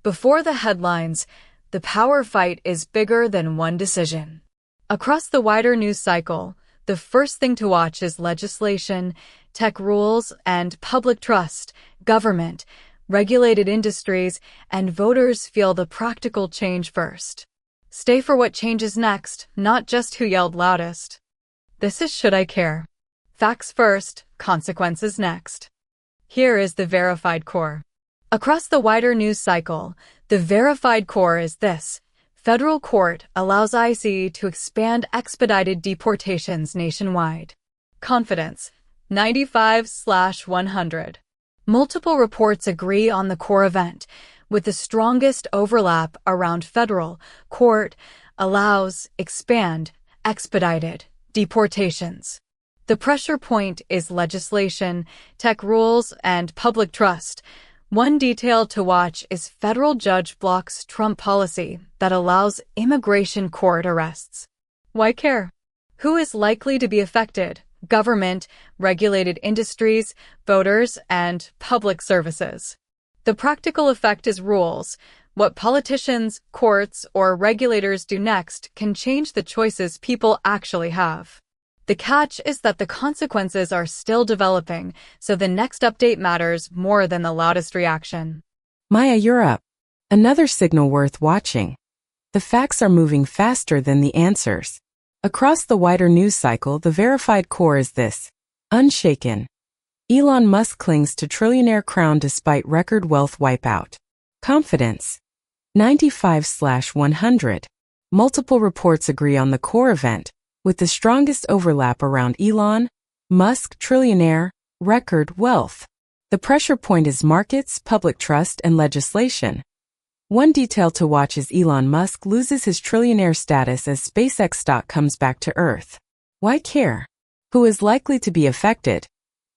Before the headlines, the power fight is bigger than one decision. Across the wider news cycle, the first thing to watch is legislation, tech rules, and public trust. Government, regulated industries, and voters feel the practical change first. Stay for what changes next, not just who yelled loudest. This is Should I Care? Facts first, consequences next. Here is the verified core. Across the wider news cycle, the verified core is this. Federal court allows ICE to expand expedited deportations nationwide. Confidence, 95/100. Multiple reports agree on the core event, with the strongest overlap around federal court allows expedited deportations. The pressure point is legislation, tech rules, and public trust. One detail to watch is federal judge blocks Trump policy that allows immigration court arrests. Why care? Who is likely to be affected? Government, regulated industries, voters, and public services. The practical effect is rules. What politicians, courts, or regulators do next can change the choices people actually have. The catch is that the consequences are still developing, so the next update matters more than the loudest reaction. Maya, you're up. Another signal worth watching. The facts are moving faster than the answers. Across the wider news cycle, the verified core is this. Unshaken. Elon Musk clings to trillionaire crown despite record wealth wipeout. Confidence, 95/100. Multiple reports agree on the core event, with the strongest overlap around Elon Musk trillionaire, record wealth. The pressure point is markets, public trust, and legislation. One detail to watch is Elon Musk loses his trillionaire status as SpaceX stock comes back to Earth. Why care? Who is likely to be affected?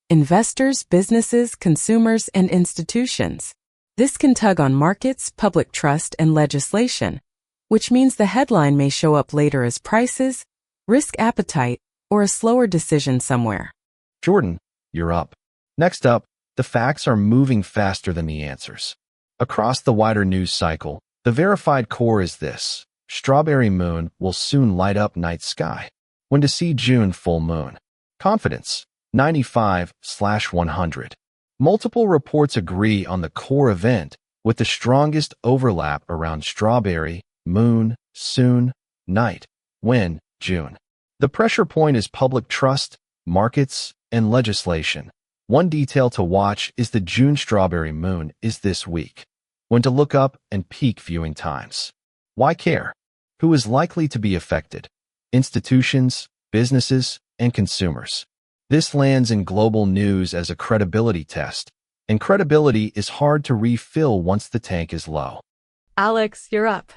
Investors, businesses, consumers, and institutions. This can tug on markets, public trust, and legislation, which means the headline may show up later as prices, risk appetite, or a slower decision somewhere. Jordan, you're up. Next up, the facts are moving faster than the answers. Across the wider news cycle, the verified core is this. Strawberry moon will soon light up night sky. When to see June full moon. Confidence, 95/100. Multiple reports agree on the core event, with the strongest overlap around strawberry, moon, soon, night, when, June. The pressure point is public trust, markets, and legislation. One detail to watch is the June strawberry moon is this week. When to look up and peak viewing times. Why care? Who is likely to be affected? Institutions, businesses, and consumers. This lands in global news as a credibility test, and credibility is hard to refill once the tank is low. Alex, you're up.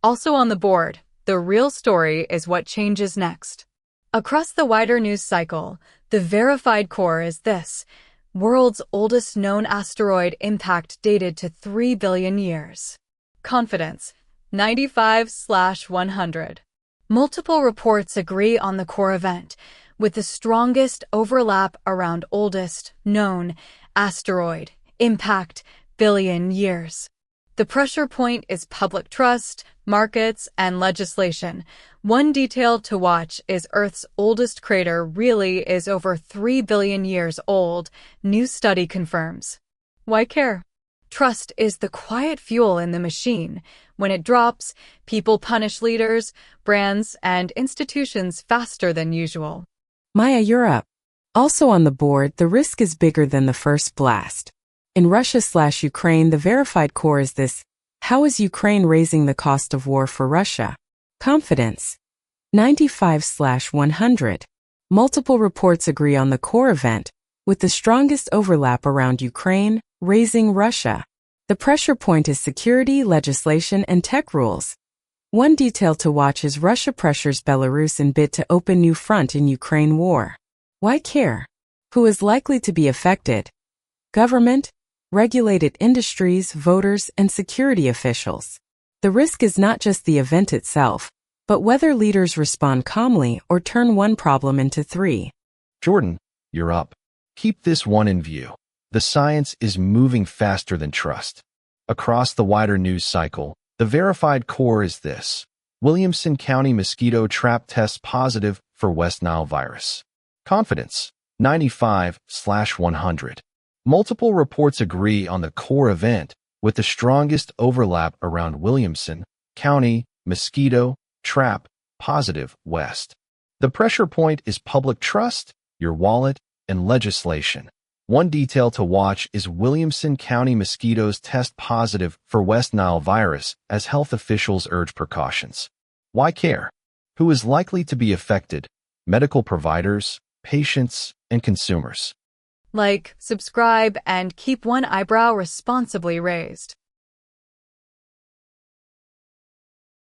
Also on the board, the real story is what changes next. Across the wider news cycle, the verified core is this. World's oldest known asteroid impact dated to 3 billion years. Confidence, 95/100. Multiple reports agree on the core event, with the strongest overlap around oldest known asteroid impact billion years. The pressure point is public trust, markets, and legislation. One detail to watch is Earth's oldest crater really is over 3 billion years old, new study confirms. Why care? Trust is the quiet fuel in the machine. When it drops, people punish leaders, brands, and institutions faster than usual. Maya, you're up. Also on the board, the risk is bigger than the first blast. In Russia/Ukraine, the verified core is this. How is Ukraine raising the cost of war for Russia? Confidence, 95/100. Multiple reports agree on the core event, with the strongest overlap around Ukraine, raising Russia. The pressure point is security, legislation, and tech rules. One detail to watch is Russia pressures Belarus in bid to open new front in Ukraine war. Why care? Who is likely to be affected? Government, regulated industries, voters, and security officials. The risk is not just the event itself, but whether leaders respond calmly or turn one problem into three. Jordan, you're up. Keep this one in view. The science is moving faster than trust. Across the wider news cycle, the verified core is this. Williamson County mosquito trap tests positive for West Nile virus. Confidence, 95/100. Multiple reports agree on the core event, with the strongest overlap around Williamson County mosquito trap positive West. The pressure point is public trust, your wallet, and legislation. One detail to watch is Williamson County mosquitoes test positive for West Nile virus as health officials urge precautions. Why care? Who is likely to be affected? Medical providers, patients, and consumers. Like, subscribe, and keep one eyebrow responsibly raised.